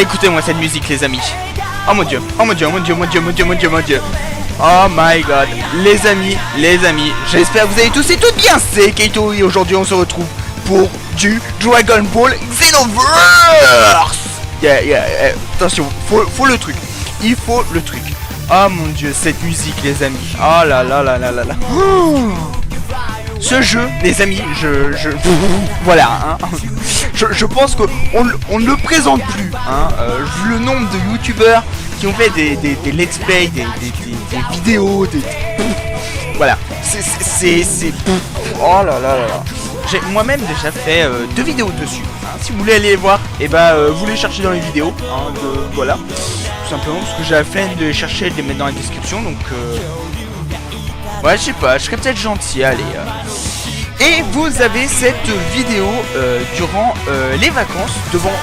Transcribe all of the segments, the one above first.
Écoutez-moi cette musique, les amis. Oh mon dieu, oh mon dieu, oh mon dieu, mon dieu, mon dieu, mon dieu, mon dieu. Oh my god, les amis, j'espère que vous allez tous et toutes bien. C'est Kaito et aujourd'hui on se retrouve pour du Dragon Ball Xenoverse. Attention, faut le truc. Il faut le truc. Oh mon dieu, cette musique, les amis. Oh là là là là là là. Ce jeu, les amis, voilà, hein. Je pense qu'on ne le présente plus, hein. Vu le nombre de youtubeurs qui ont fait des let's play, des vidéos, voilà, c'est oh là là là là. J'ai moi-même déjà fait 2 vidéos dessus, hein. Si vous voulez aller les voir, et vous les cherchez dans les vidéos, hein, voilà, tout simplement parce que j'ai la flemme de les chercher et de les mettre dans la description, donc ouais, je sais pas, je serais peut-être gentil, allez. Et vous avez cette vidéo durant les vacances,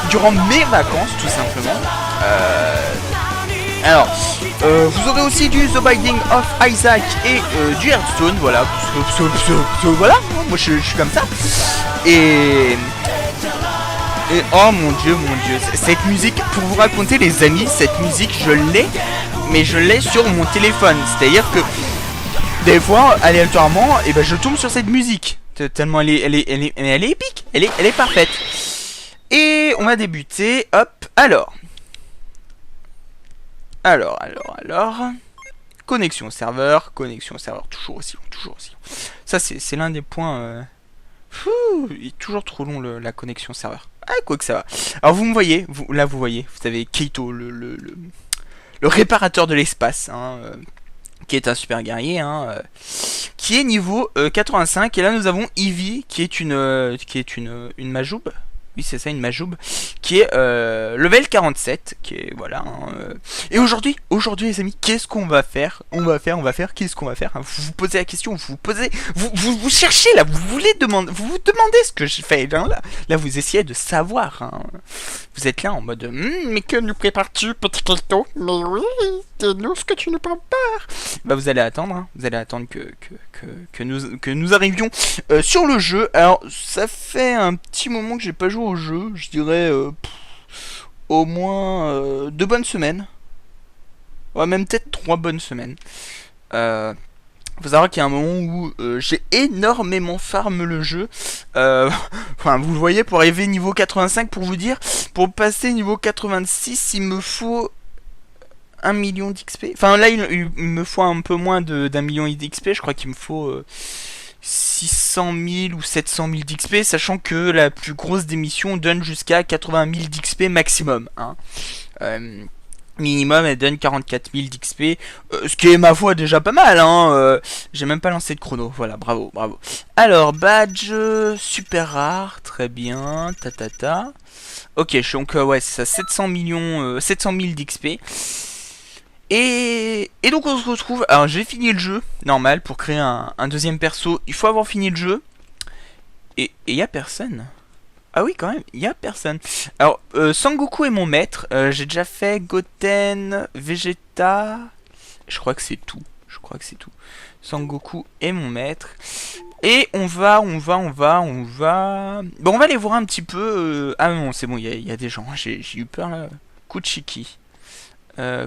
durant mes vacances, tout simplement. Alors, vous aurez aussi du The Binding of Isaac et du Hearthstone, voilà. Voilà, moi je suis comme ça. Et oh mon dieu, cette musique, pour vous raconter les amis, cette musique je l'ai, mais je l'ai sur mon téléphone. C'est-à-dire que des fois, aléatoirement, je tombe sur cette musique. Tellement elle est épique, elle est parfaite. Et on va débuter, hop, alors. Connexion serveur, toujours aussi long. Ça c'est l'un des points, il est toujours trop long la connexion serveur. Ah, quoi que ça va. Alors vous me voyez, vous voyez, vous avez Kaito, le réparateur de l'espace, hein, qui est un super guerrier, hein, qui est niveau 85. Et là nous avons Eevee qui est une Majoub. Oui, c'est ça, une Majoub, qui est level 47, qui est voilà, hein, et aujourd'hui les amis, qu'est-ce qu'on va faire? Qu'est-ce qu'on va faire, hein? Vous vous posez la question, vous cherchez là, vous vous demandez ce que je fais, hein, là vous essayez de savoir, hein. Vous êtes là en mode mais que nous prépares-tu, petit Kaito? Mais oui, dis-nous ce que tu nous prépares. Vous allez attendre, hein. Vous allez attendre que nous arrivions sur le jeu. Alors ça fait un petit moment que j'ai pas joué au jeu, je dirais au moins 2 bonnes semaines. Ouais, même peut-être 3 bonnes semaines. Faut savoir qu'il y a un moment où j'ai énormément farm le jeu. Enfin, vous le voyez, pour arriver niveau 85, pour vous dire, pour passer niveau 86, il me faut 1 million d'XP. Enfin, là, il me faut un peu moins d'1 million d'XP. Je crois qu'il me faut 600 000 ou 700 000 d'XP, sachant que la plus grosse des missions donne jusqu'à 80 000 d'XP maximum, hein. Minimum elle donne 44 000 d'XP, ce qui est ma foi déjà pas mal, hein. J'ai même pas lancé de chrono, voilà, bravo. Alors badge super rare, très bien, ok, donc ouais c'est ça, 700 000 d'XP. Et donc on se retrouve, alors j'ai fini le jeu, normal, pour créer un deuxième perso, il faut avoir fini le jeu. Et y a personne. Ah oui, quand même, il y a personne. Alors, Sangoku est mon maître. J'ai déjà fait Goten, Vegeta. Je crois que c'est tout. Sangoku est mon maître. Et on va. Bon, on va aller voir un petit peu. Ah non, c'est bon, il y a des gens. J'ai eu peur là. Kuchiki.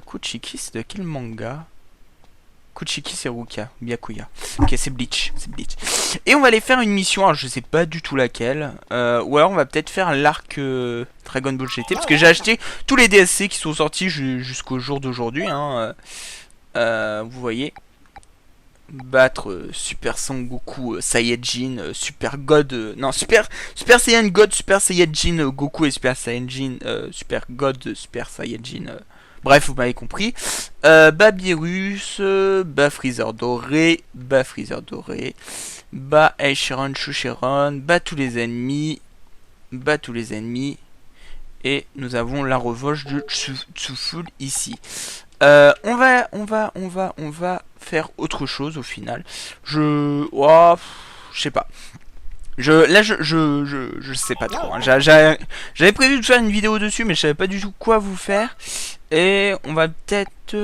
Kuchiki, c'est de quel manga? Kuchiki c'est Rukia, Byakuya. Ok, c'est Bleach. Et on va aller faire une mission, alors je sais pas du tout laquelle. Ou alors on va peut-être faire l'arc Dragon Ball GT, parce que j'ai acheté tous les DLC qui sont sortis jusqu'au jour d'aujourd'hui, hein. Vous voyez. Battre Super Sangoku Saiyajin, Super God, non, Super Saiyan God, Super Saiyajin Goku et Super Saiyajin, Super God, Super Saiyajin... Bref, vous m'avez compris. Babyrus, Freezer doré, Aishiron, Shushieron, tous les ennemis, et nous avons la revanche de Tsuful ici. On va faire autre chose au final. Je sais pas. Je sais pas trop, hein. J'avais prévu de faire une vidéo dessus, mais je savais pas du tout quoi vous faire. Et on va peut-être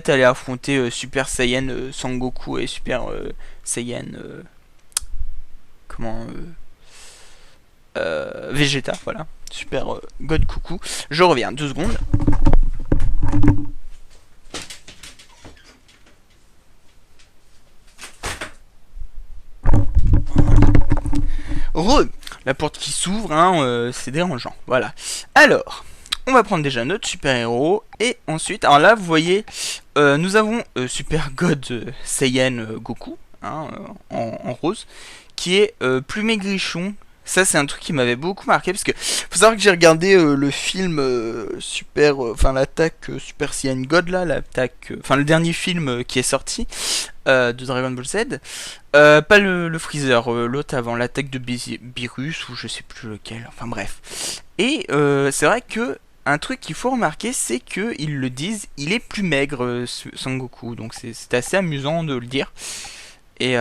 aller affronter Super Saiyan Sangoku et Super Saiyan Vegeta, voilà. Super God coucou. Je reviens, 2 secondes. Re, la porte qui s'ouvre, hein, c'est dérangeant. Voilà. Alors, on va prendre déjà notre super héros et ensuite, alors là, vous voyez, nous avons Super God Saiyan Goku, hein, en rose, qui est plus maigrichon. Ça, c'est un truc qui m'avait beaucoup marqué parce que faut savoir que j'ai regardé le film enfin l'attaque Super Saiyan God là, l'attaque, enfin le dernier film qui est sorti de Dragon Ball Z. Pas le Freezer, l'autre avant, l'attaque de Beerus ou je sais plus lequel. Enfin bref. Et c'est vrai que un truc qu'il faut remarquer, c'est que ils le disent, il est plus maigre, Son Goku. Donc c'est assez amusant de le dire. Et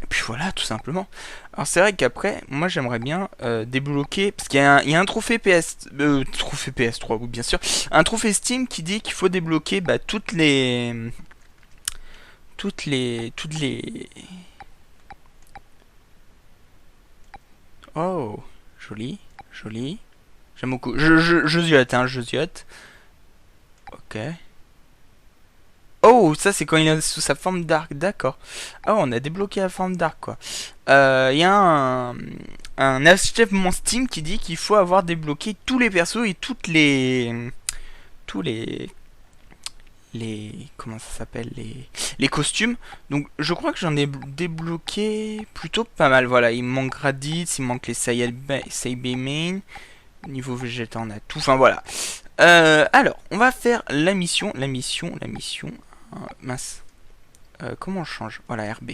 puis voilà, tout simplement. Alors c'est vrai qu'après, moi j'aimerais bien débloquer, parce qu'il y a un trophée trophée PS3, oui bien sûr, un trophée Steam qui dit qu'il faut débloquer toutes les... Oh, joli, joli. J'aime beaucoup. Je ziote, hein, je ziote. Ok. Oh, ça c'est quand il est sous sa forme d'arc, d'accord. Oh, on a débloqué la forme d'arc, quoi. Il y a un achèvement Steam qui dit qu'il faut avoir débloqué tous les persos et tous les comment ça s'appelle, les costumes. Donc je crois que j'en ai débloqué plutôt pas mal. Voilà, il me manque Raditz, il me manque les Saibemain. Niveau Vegeta, on a tout. Enfin voilà. Alors, on va faire la mission. Mince. Comment on change? Voilà, RB.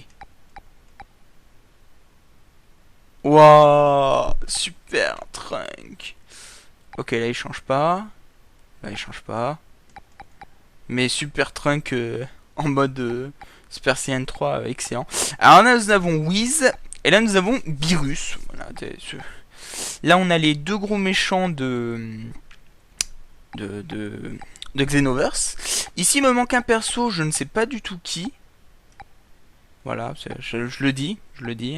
Waouh, super Trunk. Ok, là il change pas. Là il change pas. Mais Super Trunk en mode Super Saiyan 3, excellent. Alors là nous avons Whis. Et là nous avons Beerus. Voilà, là on a les deux gros méchants de Xenoverse. Ici il me manque un perso, je ne sais pas du tout qui. Voilà, je le dis,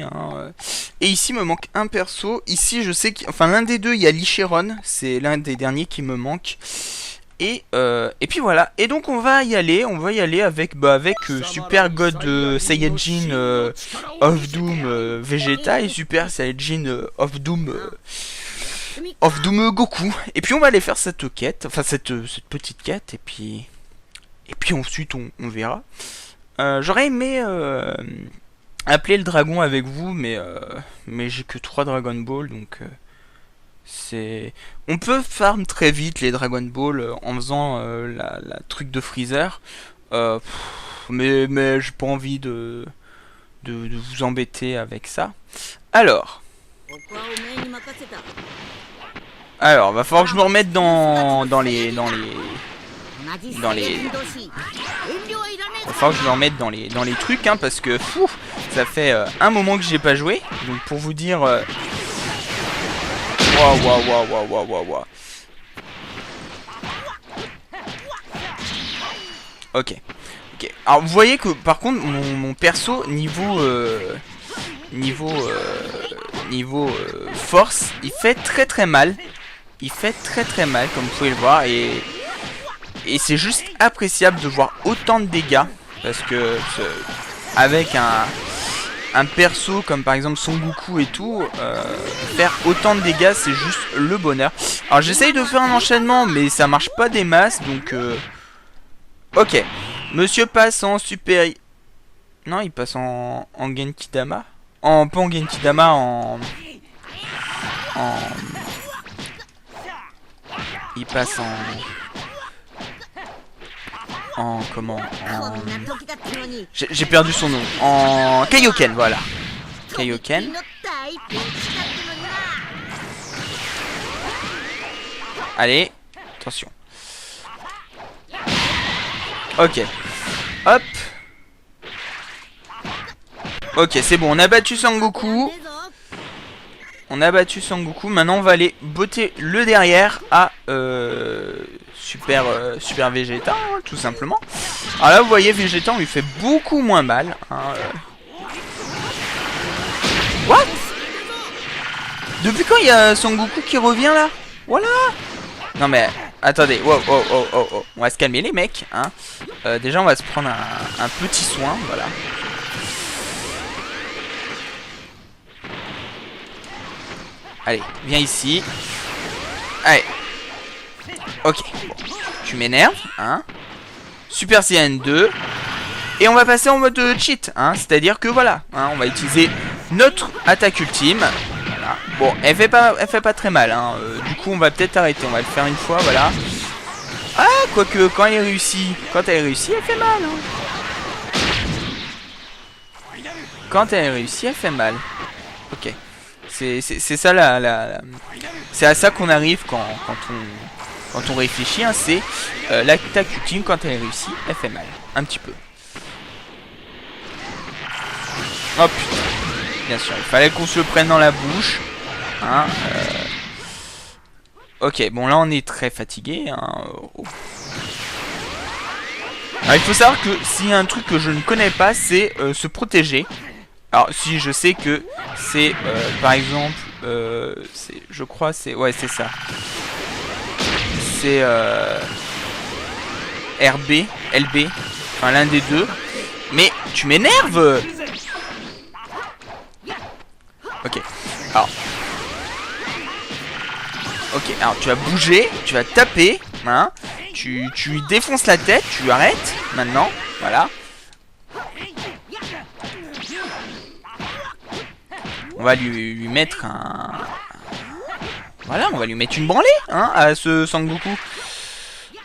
hein. Et ici il me manque un perso. Ici je sais enfin l'un des deux, il y a Licheron, c'est l'un des derniers qui me manque. Et puis voilà. Et donc on va y aller avec Super God Saiyajin of Doom Vegeta et Super Saiyajin of Doom Goku. Et puis on va aller faire cette quête, enfin cette petite quête, et puis ensuite on verra. J'aurais aimé appeler le dragon avec vous, mais j'ai que 3 Dragon Ball, donc on peut farm très vite les Dragon Ball en faisant la truc de Freezer. Mais j'ai pas envie de vous embêter avec ça. Alors, va falloir que je me remette va falloir que je me remette dans les trucs, hein, parce que ça fait un moment que j'ai pas joué. Donc pour vous dire, waouh. Ok. Alors vous voyez que par contre mon perso niveau force, il fait très mal. Il fait très mal, comme vous pouvez le voir, et c'est juste appréciable de voir autant de dégâts, parce que avec un perso comme par exemple Son Goku et tout, faire autant de dégâts, c'est juste le bonheur. Alors j'essaye de faire un enchaînement, mais ça marche pas des masses, donc ok. Monsieur passe en super... Non, il passe en Genkidama. Pas en Genkidama, il passe comment, j'ai perdu son nom. En Kaioken, voilà. Kaioken. Allez, attention. Ok. Hop. Ok, c'est bon, on a battu Sangoku. Maintenant on va aller botter le derrière à Super Vegeta, hein, tout simplement. Alors là vous voyez, Vegeta on lui fait beaucoup moins mal, hein, What? Depuis quand il y a Son Goku qui revient là? Voilà. Non mais attendez, wow, wow, wow, wow, wow. On va se calmer les mecs, hein. Déjà on va se prendre un petit soin, voilà. Allez, viens ici. Allez. Ok, bon. Tu m'énerves, hein. Super Saiyan 2. Et on va passer en mode cheat, hein. C'est-à-dire que voilà, hein, on va utiliser notre attaque ultime. Voilà. Bon, elle fait pas très mal, hein. Du coup, on va peut-être arrêter. On va le faire une fois, voilà. Ah, quoique, quand elle est réussie, elle fait mal, hein. Quand elle est réussie, elle fait mal. Ok. C'est ça c'est à ça qu'on arrive quand on réfléchit, hein. C'est l'attaque ultime, quand elle est réussie, elle fait mal. Un petit peu. Oh putain. Bien sûr, il fallait qu'on se le prenne dans la bouche. Hein, ok, bon là on est très fatigué. Hein. Oh. Alors, il faut savoir que s'il y a un truc que je ne connais pas, c'est se protéger. Alors si je sais que c'est par exemple, je crois c'est, ouais c'est ça. C'est RB, LB, enfin l'un des deux. Mais tu m'énerves. Ok, alors. Ok, alors tu vas bouger, tu vas taper, hein. Tu lui défonces la tête, tu arrêtes, maintenant, voilà. On va lui mettre un... Voilà, on va lui mettre une branlée, hein, à ce Sangoku.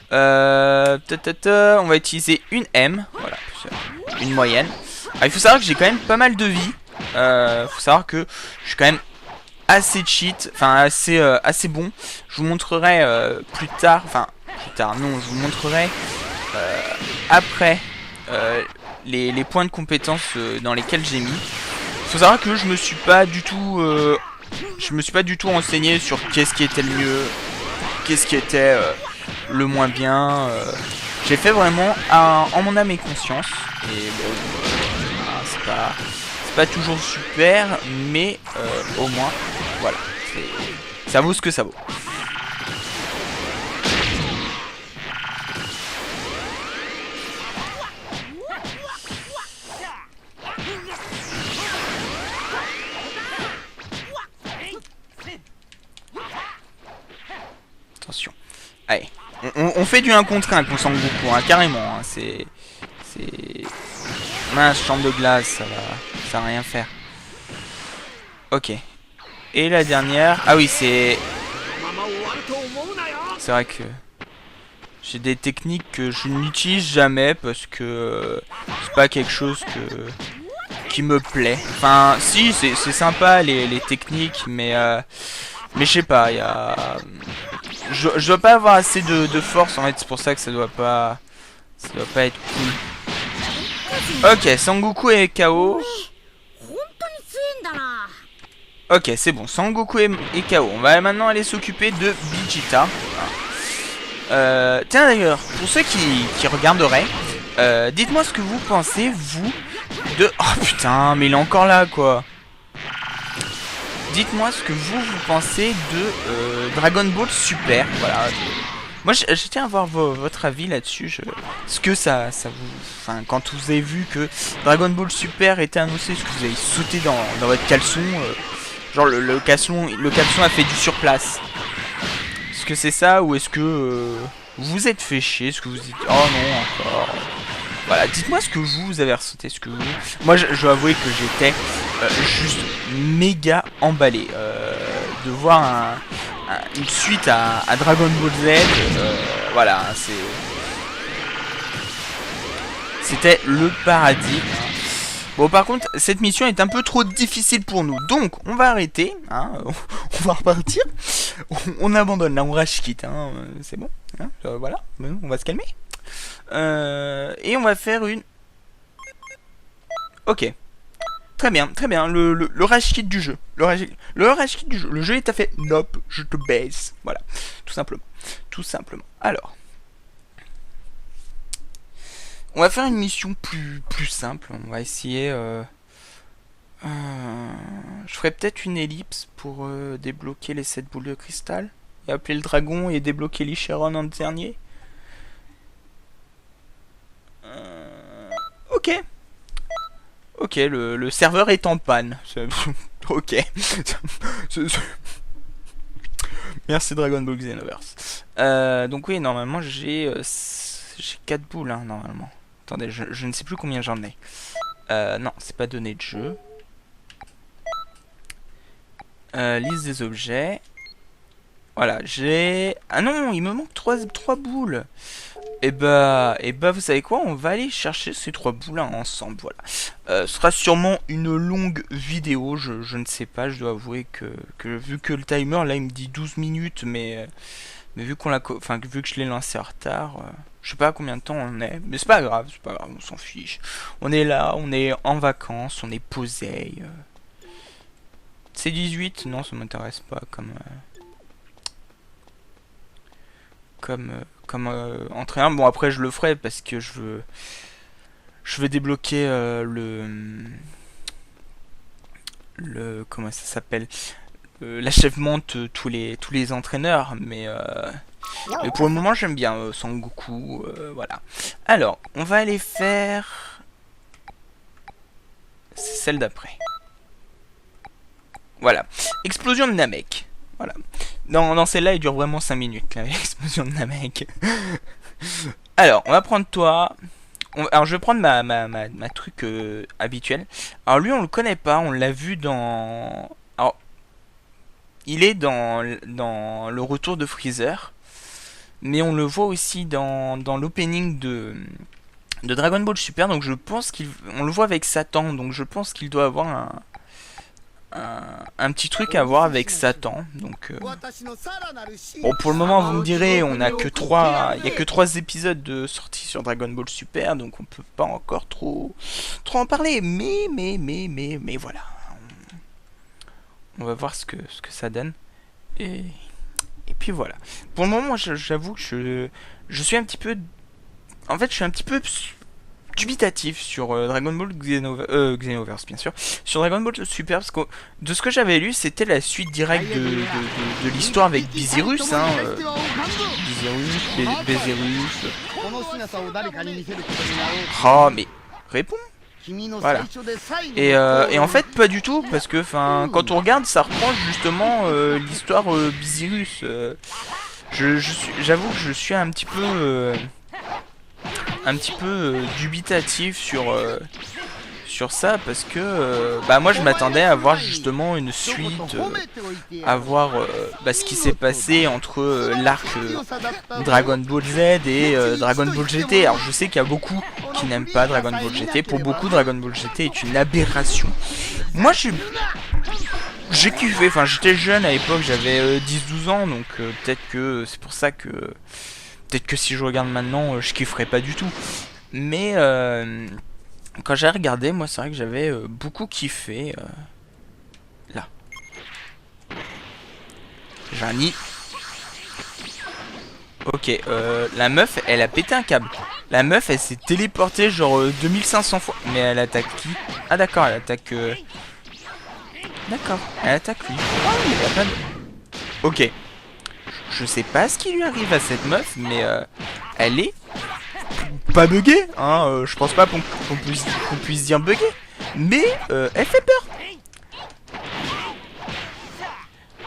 On va utiliser une M, voilà, une moyenne. Alors, il faut savoir que j'ai quand même pas mal de vie. Faut savoir que je suis quand même assez cheat, enfin assez bon. Je vous montrerai plus tard, non, je vous montrerai après les points de compétence dans lesquels j'ai mis. Faut savoir que je me suis pas du tout renseigné sur qu'est-ce qui était le mieux, qu'est-ce qui était le moins bien. J'ai fait vraiment en mon âme et conscience. Et bon, c'est pas toujours super, mais au moins, voilà, ça vaut ce que ça vaut. Attention. Allez, on fait du 1 contre 1 qu'on sent beaucoup, hein, carrément. Hein, c'est... Mince, chambre de glace, ça va rien faire. Ok. Et la dernière... Ah oui, c'est... C'est vrai que... J'ai des techniques que je n'utilise jamais parce que... c'est pas quelque chose qui me plaît. Enfin, si, c'est sympa les techniques, mais je sais pas, il y a... Je dois pas avoir assez de force en fait, c'est pour ça que ça doit pas être cool. Ok, Sangoku est KO. Ok, c'est bon, Sangoku est KO. On va maintenant aller s'occuper de Vegeta. Tiens d'ailleurs, pour ceux qui regarderaient, dites-moi ce que vous pensez, vous, de... Oh putain, mais il est encore là quoi. Dites-moi ce que vous pensez de Dragon Ball Super. Voilà. Moi, je tiens à avoir votre avis là-dessus. Est-ce que ça vous... Enfin, quand vous avez vu que Dragon Ball Super était annoncé, est-ce que vous avez sauté dans votre caleçon genre le caleçon a fait du surplace. Est-ce que c'est ça ou est-ce que vous vous êtes fait chier? Est-ce que vous dites oh non encore? Voilà, dites-moi ce que vous avez ressenti, ce que vous... Moi, je dois avouer que j'étais juste méga emballé de voir une suite à Dragon Ball Z. Voilà, c'était le paradis. Bon, par contre, cette mission est un peu trop difficile pour nous, donc on va arrêter, hein, on va repartir, on abandonne, là on rage quitte, hein, c'est bon, hein, voilà, on va se calmer. Et on va faire une... Ok. Très bien, le rage kit du jeu. Le rage kit du jeu. Le jeu est à fait nope, je te baise. Voilà, tout simplement. Tout simplement. Alors. On va faire une mission plus simple. On va essayer... Je ferais peut-être une ellipse pour débloquer les 7 boules de cristal. Et appeler le dragon et débloquer l'Icheron en dernier. Ok. Ok, le serveur est en panne. Ok. Merci Dragon Ball Xenoverse. Donc oui, normalement j'ai 4 boules, hein, normalement. Attendez, je ne sais plus combien j'en ai. Non, c'est pas donné de jeu. Liste des objets. Voilà, j'ai... Ah non, il me manque 3 boules. Et bah, vous savez quoi? On va aller chercher ces 3 boules ensemble, voilà. Ce sera sûrement une longue vidéo, je ne sais pas, je dois avouer que vu que le timer, là, il me dit 12 minutes, mais vu qu'on l'a... Enfin, vu que je l'ai lancé en retard, je sais pas à combien de temps on est, mais c'est pas grave, on s'en fiche. On est là, on est en vacances, on est posé. C'est 18? Non, ça m'intéresse pas comme entraîneur. Bon, après je le ferai parce que je veux débloquer le comment ça s'appelle, l'achèvement de tous les entraîneurs, mais pour le moment j'aime bien Sangoku, voilà. Alors on va aller faire celle d'après. Voilà, explosion de Namek. Voilà. Dans celle-là, il dure vraiment 5 minutes, l'explosion de Namek. Alors, on va prendre toi. Alors, je vais prendre ma truc habituelle. Alors, lui, on le connaît pas. On l'a vu dans... Alors, il est dans le retour de Freezer. Mais on le voit aussi dans l'opening de Dragon Ball Super. Donc, je pense on le voit avec Satan. Donc, je pense qu'il doit avoir un petit truc à voir avec Satan. Donc bon, pour le moment vous me direz, on a que 3, il y a que 3 épisodes de sortie sur Dragon Ball Super, donc on peut pas encore trop en parler, mais voilà, on va voir ce que ça donne, et puis voilà. Pour le moment, j'avoue que je suis un petit peu, en fait je suis un petit peu dubitatif sur Dragon Ball Xenoverse, bien sûr, sur Dragon Ball Super, parce que de ce que j'avais lu, c'était la suite directe de l'histoire avec Bizirus, hein, Bezerus. Oh, mais réponds. Voilà. Et en fait, pas du tout, parce que quand on regarde, ça reprend justement l'histoire Bizirus. J'avoue que je suis un petit peu dubitatif sur ça, parce que bah moi je m'attendais à voir justement une suite, à voir ce qui s'est passé entre l'arc Dragon Ball Z et Dragon Ball GT. Alors je sais qu'il y a beaucoup qui n'aiment pas Dragon Ball GT. Pour beaucoup, Dragon Ball GT est une aberration. Moi j'ai kiffé, enfin j'étais jeune à l'époque, j'avais 10-12 ans, donc peut-être que c'est pour ça que si je regarde maintenant, je kifferais pas du tout. Mais quand j'ai regardé, moi c'est vrai que j'avais beaucoup kiffé. Là. J'ai un nid. Ok, la meuf, elle a pété un câble. La meuf, elle s'est téléportée genre 2500 fois. Mais elle attaque qui? Ah d'accord, elle attaque... D'accord, elle attaque lui. Oh, il y a pas de... Ok. Je sais pas ce qui lui arrive à cette meuf, mais elle est pas buggée, hein. Je pense pas qu'on puisse dire buggée, mais elle fait peur.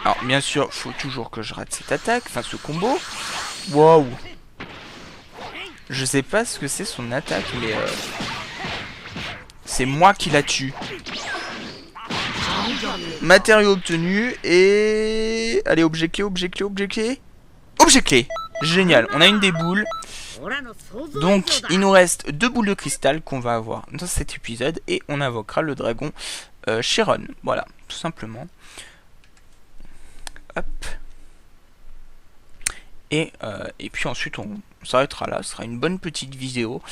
Alors bien sûr, faut toujours que je rate cette attaque, enfin ce combo. Waouh. Je sais pas ce que c'est son attaque, mais c'est moi qui la tue. Matériau obtenu et... Allez, objet clé, objet clé, objet clé. Objet clé. Génial, on a une des boules. Donc il nous reste 2 boules de cristal qu'on va avoir dans cet épisode. Et on invoquera le dragon Chiron. Voilà, tout simplement. Hop. Et puis ensuite on s'arrêtera là. Ce sera une bonne petite vidéo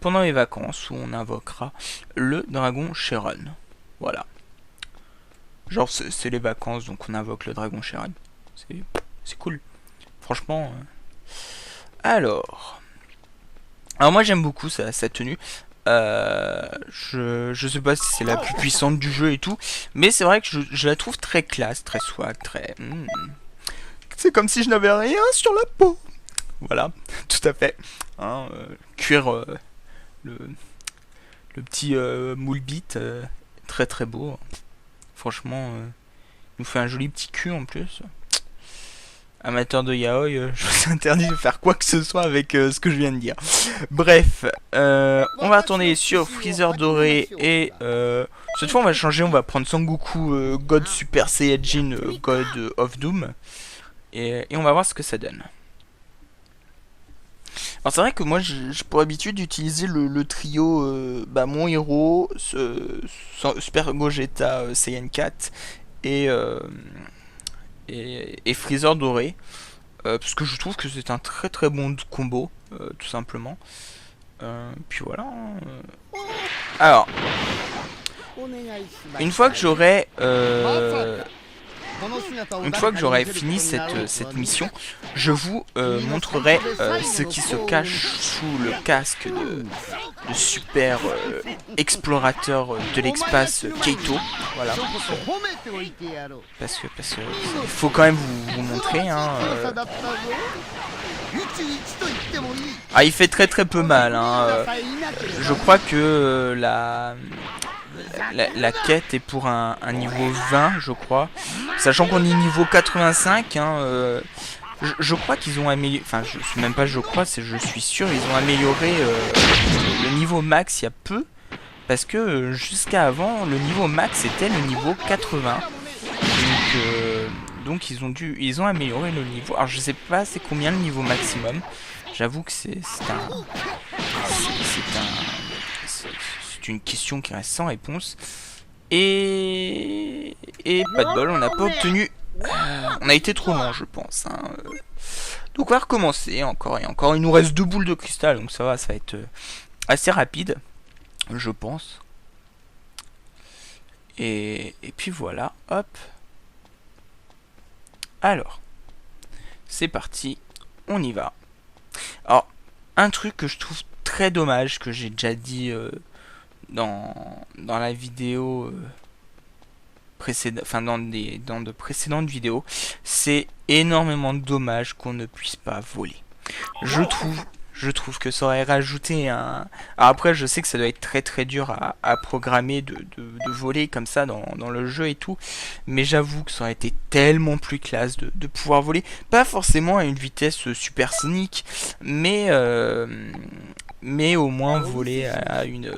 pendant les vacances où on invoquera le dragon Chiron. Voilà. Genre c'est les vacances, donc on invoque le dragon Chiron. C'est cool. Franchement. Alors moi j'aime beaucoup sa tenue. Je sais pas si c'est la plus puissante du jeu et tout, mais c'est vrai que je la trouve très classe, très swag, très... C'est comme si je n'avais rien sur la peau. Voilà, tout à fait. Hein, cuir le, le petit moule bit, très très beau. Franchement, il nous fait un joli petit cul en plus. Amateur de yaoi, je vous interdis de faire quoi que ce soit avec ce que je viens de dire. Bref, on va retourner sur Freezer doré et cette fois on va changer, on va prendre Sangoku God Super Saiyajin God of Doom et on va voir ce que ça donne. Alors c'est vrai que moi j'ai pour habitude d'utiliser le trio mon héros, Super Gogeta Saiyan 4 et Freezer doré. Parce que je trouve que c'est un très très bon combo, tout simplement. Puis voilà. Alors, une fois que j'aurai fini cette mission, je vous montrerai ce qui se cache sous le casque de super explorateur de l'espace Kaito. Voilà. Parce que il faut quand même vous montrer. Hein, Ah, il fait très très peu mal. Hein. Je crois que la quête est pour un niveau 20, je crois. Sachant qu'on est niveau 85, hein, je crois qu'ils ont amélioré... Enfin, je suis même pas je crois, je suis sûr, ils ont amélioré le niveau max il y a peu. Parce que jusqu'à avant, le niveau max était le niveau 80. Donc ils ont amélioré le niveau. Alors je sais pas c'est combien le niveau maximum. J'avoue que c'est une question qui reste sans réponse. Et pas de bol, on n'a pas obtenu. On a été trop long, je pense. Hein. Donc on va recommencer encore et encore. Il nous reste 2 boules de cristal, donc ça va être assez rapide, je pense. Et puis voilà, hop. Alors, c'est parti, on y va. Alors, un truc que je trouve très dommage, que j'ai déjà dit dans la vidéo précédente, enfin dans de précédentes vidéos, c'est énormément dommage qu'on ne puisse pas voler. Je trouve que ça aurait rajouté un... Alors après, je sais que ça doit être très très dur à programmer de voler comme ça dans le jeu et tout. Mais j'avoue que ça aurait été tellement plus classe de pouvoir voler. Pas forcément à une vitesse supersonique, mais au moins voler à une...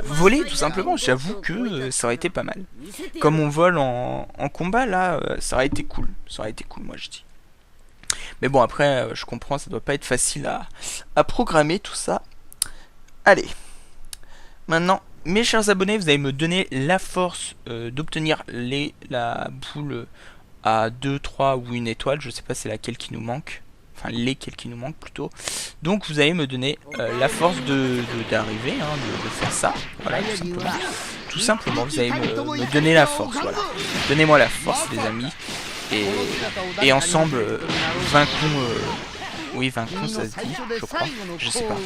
Voler tout simplement, j'avoue que ça aurait été pas mal. Comme on vole en combat là, ça aurait été cool. Ça aurait été cool, moi je dis. Mais bon, après, je comprends, ça doit pas être facile à programmer tout ça. Allez. Maintenant, mes chers abonnés, vous allez me donner la force d'obtenir la boule à 2, 3 ou 1 étoile. Je sais pas c'est laquelle qui nous manque. Enfin, lesquelles qui nous manquent plutôt. Donc, vous allez me donner la force d'arriver, hein, de faire ça. Voilà, tout simplement. Tout simplement, vous allez me donner la force. Voilà. Donnez-moi la force, les amis. Et ensemble, vaincons... oui, vaincons, ça se dit, je crois. Je sais pas.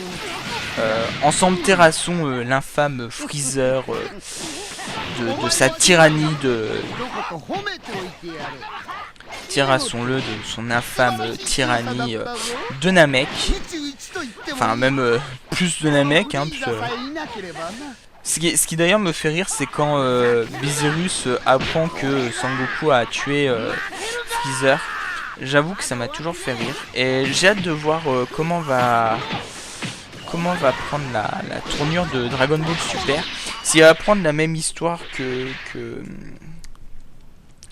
Ensemble, terrassons l'infâme Freezer de sa tyrannie Terrassons-le de son infâme tyrannie de Namek. Enfin, même plus de Namek, hein, ce qui d'ailleurs me fait rire, c'est quand Beerus apprend que Sangoku a tué Freezer. J'avoue que ça m'a toujours fait rire. Et j'ai hâte de voir comment va prendre la tournure de Dragon Ball Super. S'il va prendre la même histoire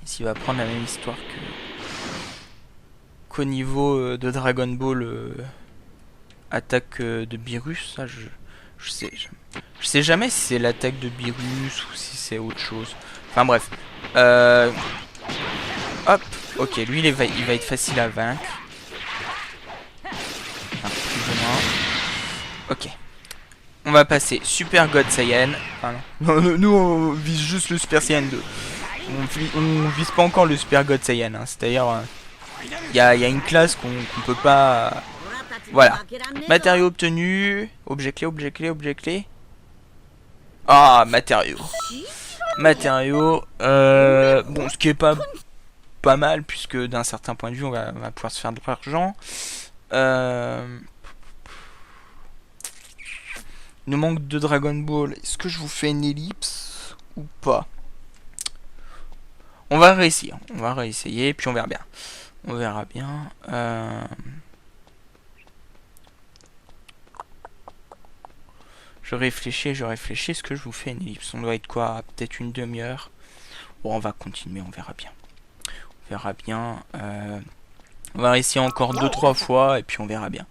s'il va prendre la même histoire qu'au niveau de Dragon Ball attaque de Beerus, ça je sais jamais si c'est l'attaque de Beerus ou si c'est autre chose. Enfin bref. Hop. Ok, lui il va être facile à vaincre. Enfin, plus ou moins. Ok. On va passer Super God Saiyan. Enfin, non. Nous on vise juste le Super Saiyan 2. On vise pas encore le Super God Saiyan. Hein. C'est-à-dire... il y a une classe qu'on peut pas... Voilà. Matériaux obtenus. Objet clé, objet clé, objet clé. Ah, matériaux. Matériaux. Bon, ce qui est pas mal, puisque d'un certain point de vue, on va pouvoir se faire de l'argent. Il nous manque de Dragon Ball. Est-ce que je vous fais une ellipse ou pas? On va réessayer. On va réessayer, puis on verra bien. On verra bien. Je réfléchis. Est-ce que je vous fais une ellipse? On doit être quoi? Peut-être une demi-heure. Bon, on va continuer, on verra bien. On verra bien. On va réessayer encore 2-3 fois, et puis on verra bien.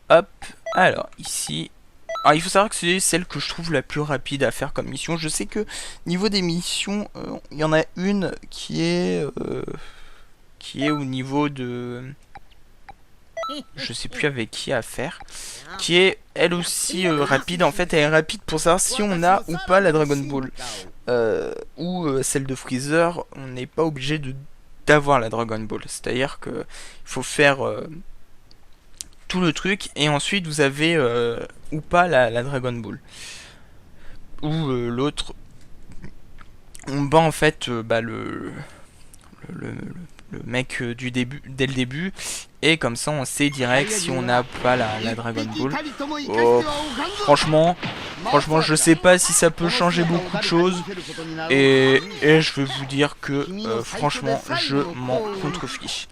Hop. Alors, ici... Ah, il faut savoir que c'est celle que je trouve la plus rapide à faire comme mission. Je sais que niveau des missions, il y en a une qui est au niveau de... Je sais plus avec qui à faire. Qui est elle aussi rapide. En fait, elle est rapide pour savoir si on a ou pas la Dragon Ball. Ou celle de Freezer, on n'est pas obligé d'avoir la Dragon Ball. C'est-à-dire que il faut faire... tout le truc et ensuite vous avez ou pas la Dragon Ball ou l'autre on bat en fait le mec du début dès le début et comme ça on sait direct si on n'a pas la Dragon Ball. Oh, franchement je sais pas si ça peut changer beaucoup de choses et je vais vous dire que franchement je m'en contrefiche.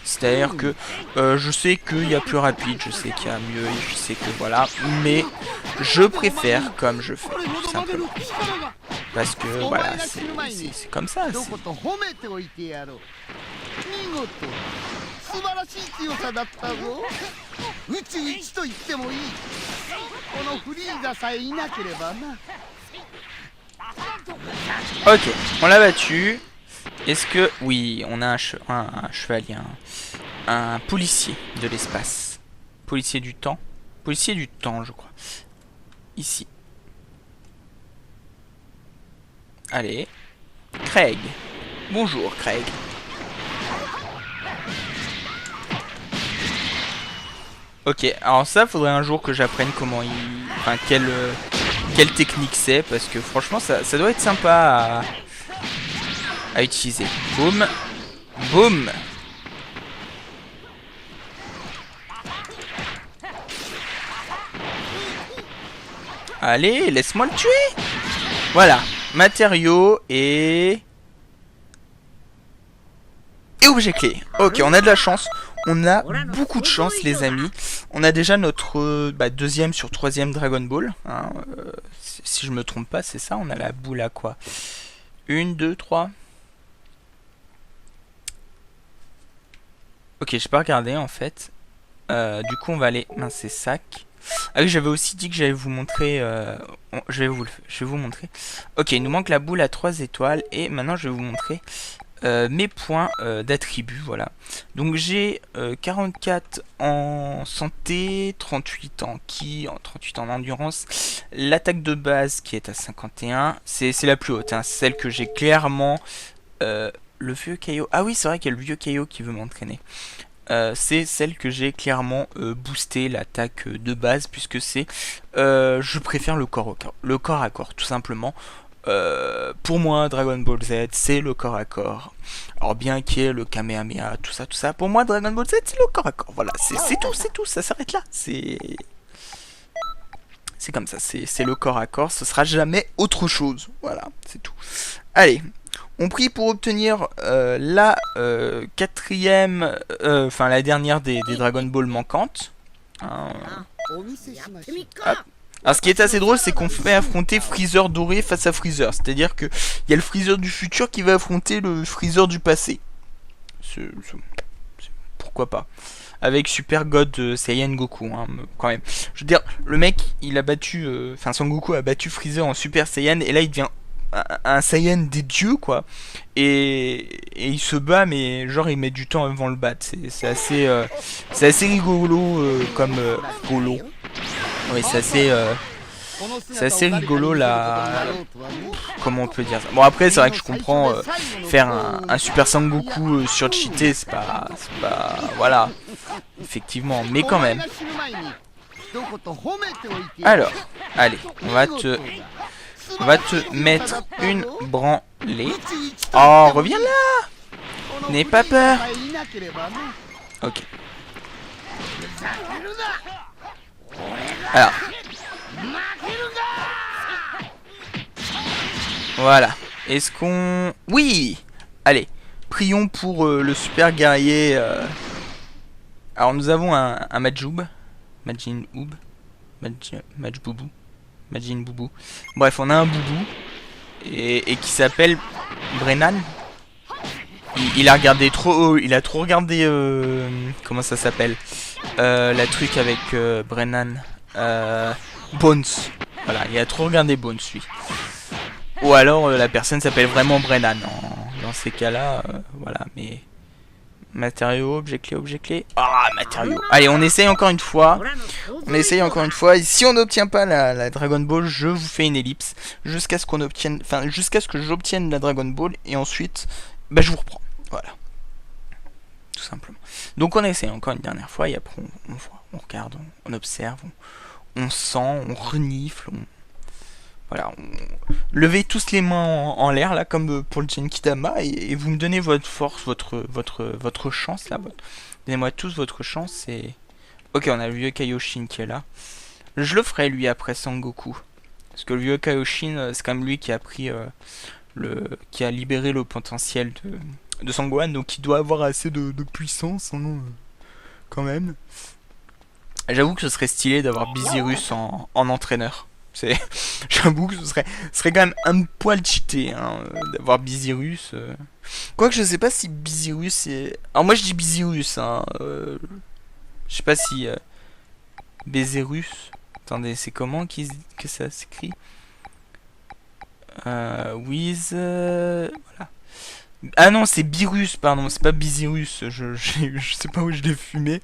C'est à dire que je sais qu'il y a plus rapide, je sais qu'il y a mieux et je sais que voilà, mais je préfère comme je fais tout simplement parce que voilà c'est comme ça. Ok, on l'a battu. Est-ce que... Oui, on a un chevalier, un policier de l'espace. Policier du temps. Policier du temps, je crois. Ici. Allez. Craig. Bonjour, Craig. Ok, alors ça, faudrait un jour que j'apprenne comment il... Enfin, quelle technique c'est, parce que franchement, ça doit être sympa à utiliser. Boum. Boum. Allez, laisse-moi le tuer. Voilà. Matériaux et objet clé. Ok, on a de la chance. On a beaucoup de chance, les amis. On a déjà notre deuxième sur troisième Dragon Ball. Hein, si je me trompe pas, c'est ça. On a la boule à quoi? 1, 2, 3. Ok, j'ai pas regardé en fait. Du coup, on va aller... Mince, c'est sac. Ah oui, j'avais aussi dit que j'allais vous montrer... je vais vous montrer. Ok, il nous manque la boule à 3 étoiles. Et maintenant, je vais vous montrer mes points d'attribut. Voilà. Donc, j'ai 44 en santé, 38 en ki, 38 en endurance. L'attaque de base qui est à 51. C'est la plus haute. Hein, celle que j'ai clairement... le vieux Kaio. Ah oui, c'est vrai qu'il y a le vieux Kaio qui veut m'entraîner. C'est celle que j'ai clairement boosté l'attaque de base, puisque c'est je préfère le corps à corps tout simplement. Pour moi, Dragon Ball Z, c'est le corps à corps. Alors bien qu'il y ait le Kamehameha, tout ça, pour moi, Dragon Ball Z, c'est le corps à corps. Voilà, c'est tout, ça s'arrête là. C'est comme ça, c'est le corps à corps, ce sera jamais autre chose. Voilà, c'est tout. Allez, on prie pour obtenir la quatrième, enfin la dernière des Dragon Ball manquantes. Hein, alors ce qui est assez drôle, c'est qu'on fait affronter Freezer doré face à Freezer. C'est-à-dire qu'il y a le Freezer du futur qui va affronter le Freezer du passé. Pourquoi pas. Avec Super God Saiyan Goku, hein, quand même. Je veux dire, le mec, il a battu... Enfin, Son Goku a battu Freezer en Super Saiyan, et là, il devient un Saiyan des dieux, quoi. Et il se bat, mais genre, il met du temps avant le battre. C'est assez rigolo, comme... rigolo. Oui, c'est assez rigolo là. Comment on peut dire ça? Bon, après, c'est vrai que je comprends faire un Super Sangoku surcheaté, c'est pas. Voilà. effectivement, mais quand même. Alors, allez, on va te mettre une branlée. Oh, reviens là! N'aie pas peur. Ok. Alors. Voilà. Est-ce qu'on... Oui! Allez. Prions pour le super guerrier. Alors nous avons un Majoub. Majin Oub. Majboubou. Majin Boubou. Bref, on a un Boubou. Et qui s'appelle Brennan. Il a regardé trop... Il a trop regardé... comment ça s'appelle, la truc avec Brennan. Bones. Voilà, il a trop regardé Bones, lui. Ou alors la personne s'appelle vraiment Brennan. Dans ces cas-là, voilà, mais... Matériaux, objet clé. Ah, matériaux. Allez, on essaye encore une fois. Et si on n'obtient pas la Dragon Ball, je vous fais une ellipse. Jusqu'à ce qu'on obtienne... Enfin, jusqu'à ce que j'obtienne la Dragon Ball. Et ensuite, bah, je vous reprends. Voilà. Tout simplement. Donc on essaye encore une dernière fois. Et après, on voit, on regarde, on observe, on sent, on renifle, voilà, levez tous les mains en l'air là comme pour le Genkidama et vous me donnez votre force, votre chance là. Donnez-moi tous votre chance et... Ok, on a le vieux Kaioshin qui est là. Je le ferai lui après Sangoku. Parce que le vieux Kaioshin, c'est quand même lui qui a pris qui a libéré le potentiel de Sangohan, donc il doit avoir assez de puissance hein, quand même. J'avoue que ce serait stylé d'avoir Bizirus en entraîneur. J'avoue que ce serait quand même un poil cheaté hein, d'avoir Bizirus. Quoique je sais pas si Bizirus est... Alors moi je dis Bizirus hein, je sais pas si Bezerus. Attendez, c'est comment que ça s'écrit with voilà. Ah non, c'est Birus, pardon, c'est pas Bizirus. Je sais pas où je l'ai fumé.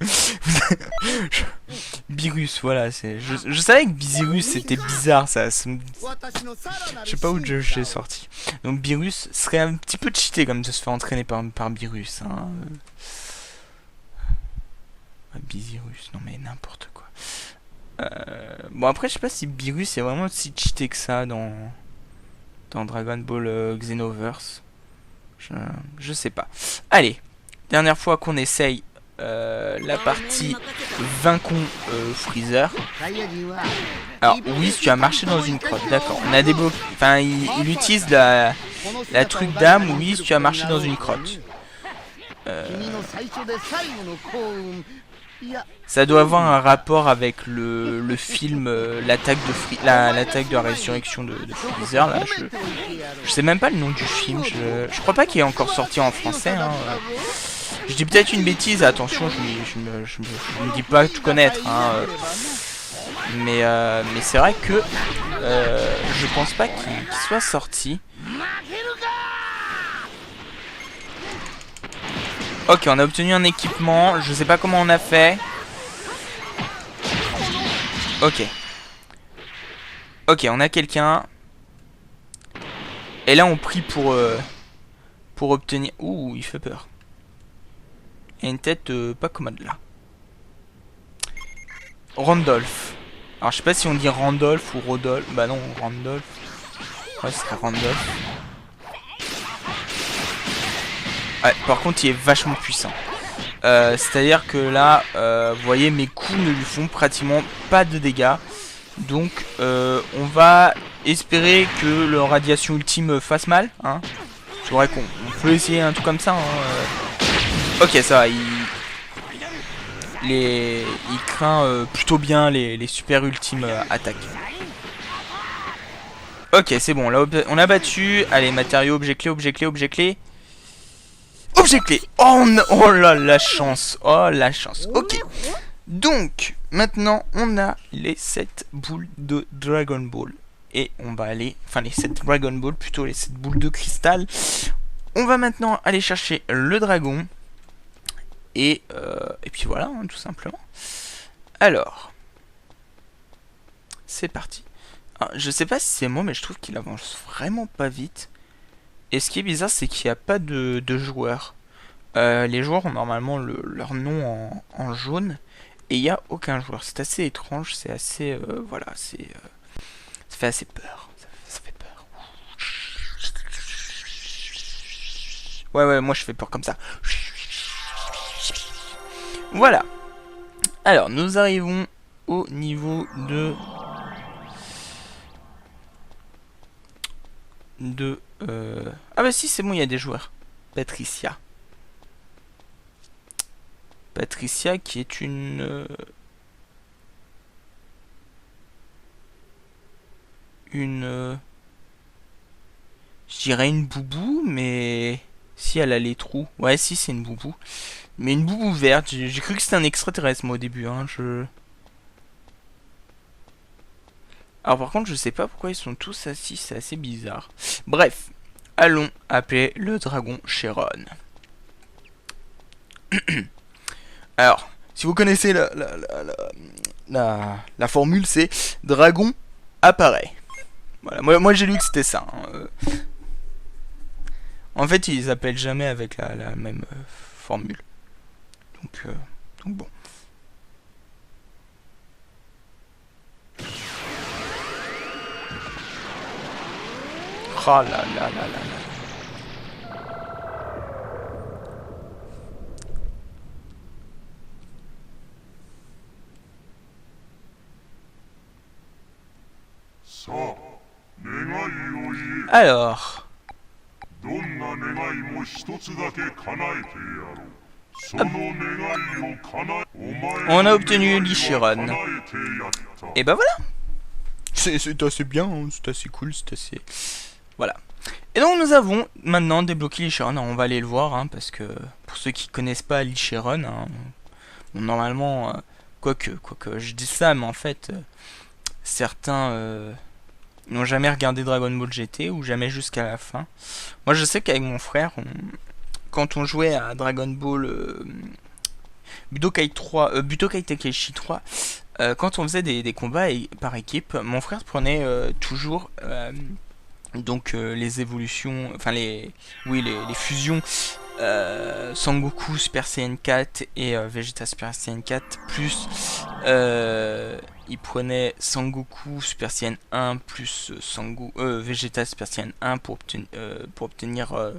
Birus, voilà. Je savais que Bizirus c'était bizarre, ça. Je sais pas où j'ai sorti. Donc Birus serait un petit peu cheaté comme de se faire entraîner par Birus. Hein. Bizirus, non mais n'importe quoi. Bon après, je sais pas si Birus est vraiment si cheaté que ça dans Dragon Ball Xenoverse. Je sais pas. Allez, dernière fois qu'on essaye la partie vaincon Freezer. Alors oui, tu as marché dans une crotte, d'accord. On a débloqué. Enfin, il utilise la truc d'âme. Oui, tu as marché dans une crotte. Ça doit avoir un rapport avec le film l'attaque de la résurrection de Freezer là. Je sais même pas le nom du film. Je crois pas qu'il est encore sorti en français. Hein. Je dis peut-être une bêtise. Attention, je me dis pas tout connaître. Hein. Mais c'est vrai que je pense pas qu'il soit sorti. Ok, on a obtenu un équipement. Je sais pas comment on a fait. Ok. Ok, on a quelqu'un. Et là, on prie pour obtenir... Ouh, il fait peur. Il y a une tête pas commode là. Randolph. Alors, je sais pas si on dit Randolph ou Rodolphe. Bah non, Randolph. Ouais, ce serait Randolph. Ouais, par contre, il est vachement puissant. C'est-à-dire que là, vous voyez, mes coups ne lui font pratiquement pas de dégâts. Donc, on va espérer que le radiation ultime fasse mal. Hein. C'est vrai qu'on peut essayer un truc comme ça. Hein. Ok, ça va. Il craint plutôt bien les super ultimes attaques. Ok, c'est bon. Là, on a battu. Allez, matériaux, objet clé. Objet clé. Oh là, la chance. Oh la chance. Ok. Donc, maintenant, on a les 7 boules de Dragon Ball. Et on va aller... Enfin, les 7 Dragon Ball, plutôt les 7 boules de cristal. On va maintenant aller chercher le dragon. Et puis voilà, hein, tout simplement. Alors. C'est parti. Alors, je sais pas si c'est moi, mais je trouve qu'il avance vraiment pas vite. Et ce qui est bizarre, c'est qu'il n'y a pas de joueurs. Les joueurs ont normalement leur nom en jaune. Et il n'y a aucun joueur. C'est assez étrange, c'est assez... voilà, c'est... ça fait assez peur. Ça fait peur. Ouais, moi je fais peur comme ça. Voilà. Alors, nous arrivons au niveau de... Ah bah si, c'est bon, il y a des joueurs. Patricia. Patricia qui est une... je dirais une boubou, mais... Si elle a les trous. Ouais, si, c'est une boubou. Mais une boubou verte. J'ai cru que c'était un extraterrestre, moi, au début. Hein. Alors, par contre, je sais pas pourquoi ils sont tous assis. C'est assez bizarre. Bref. Allons appeler le dragon Chiron. Alors, si vous connaissez la formule, c'est dragon apparaît. Voilà, moi j'ai lu que c'était ça. Hein. En fait, ils appellent jamais avec la même formule. Donc bon. Ah là là là là là. Alors. On a obtenu l'Ichiron. Et bah voilà. C'est assez bien, hein, c'est assez cool, c'est assez... Voilà. Et donc nous avons maintenant débloqué l'Ichiron. On va aller le voir, hein, parce que pour ceux qui connaissent pas l'Ichiron, hein, bon, normalement, quoique je dis ça, mais en fait, certains n'ont jamais regardé Dragon Ball GT ou jamais jusqu'à la fin. Moi je sais qu'avec mon frère, quand on jouait à Dragon Ball Budokai Tenkaichi 3, quand on faisait des combats par équipe, mon frère prenait toujours donc les évolutions, enfin les fusions Sangoku Super Saiyan 4 et Vegeta Super Saiyan 4 plus il prenait Sangoku Super Saiyan 1 plus Vegeta Super Saiyan 1 pour obtenir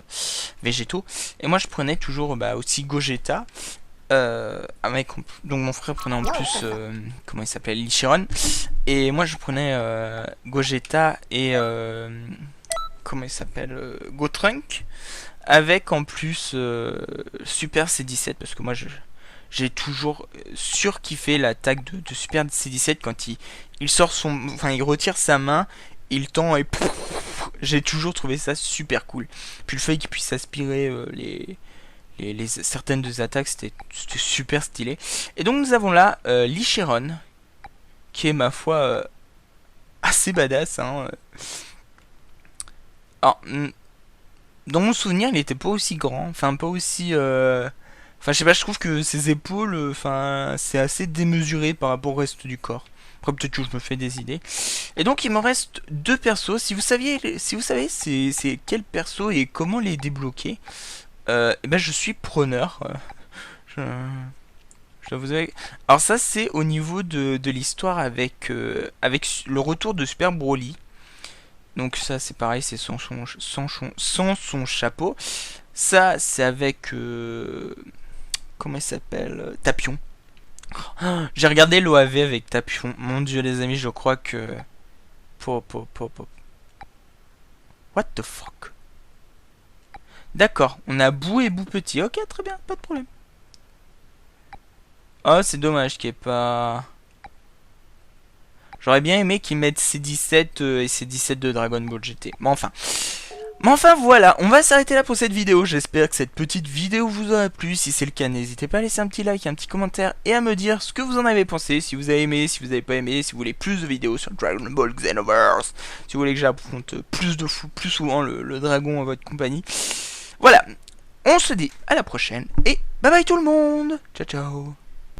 Végétaux. Et moi je prenais toujours aussi Gogeta. Donc mon frère prenait en plus comment il s'appelle, l'Ichiron, et moi je prenais Gogeta et comment il s'appelle, Gotrunk, avec en plus Super C17, parce que moi j'ai toujours surkiffé l'attaque de Super C17 quand il sort il retire sa main, il tend et j'ai toujours trouvé ça super cool. Puis le fait qu'il puisse aspirer certaines des attaques, c'était super stylé. Et donc nous avons là l'Ichiron, qui est ma foi assez badass. Hein. Alors, dans mon souvenir, il était pas aussi grand, enfin pas aussi... Enfin je sais pas, je trouve que ses épaules, c'est assez démesuré par rapport au reste du corps. Après peut-être que je me fais des idées. Et donc il me reste deux persos. Si vous savez c'est quel perso et comment les débloquer, et ben je suis preneur. Je dois vous avouer. Alors ça c'est au niveau de l'histoire avec le retour de Super Broly. Donc ça c'est pareil, c'est sans son chapeau. Ça c'est avec comment il s'appelle, Tapion. Oh, j'ai regardé l'OAV avec Tapion. Mon dieu les amis, je crois que... What the fuck. D'accord, on a Bou et Bou petit. Ok, très bien, pas de problème. Oh, c'est dommage qu'il n'y ait pas... J'aurais bien aimé qu'ils mettent C17 et C17 de Dragon Ball GT. Mais enfin voilà, on va s'arrêter là pour cette vidéo. J'espère que cette petite vidéo vous aura plu. Si c'est le cas, n'hésitez pas à laisser un petit like, un petit commentaire et à me dire ce que vous en avez pensé. Si vous avez aimé, si vous n'avez pas aimé, si vous voulez plus de vidéos sur Dragon Ball Xenoverse, si vous voulez que j'affronte plus souvent le dragon à votre compagnie. Voilà, on se dit à la prochaine et bye bye tout le monde. Ciao ciao.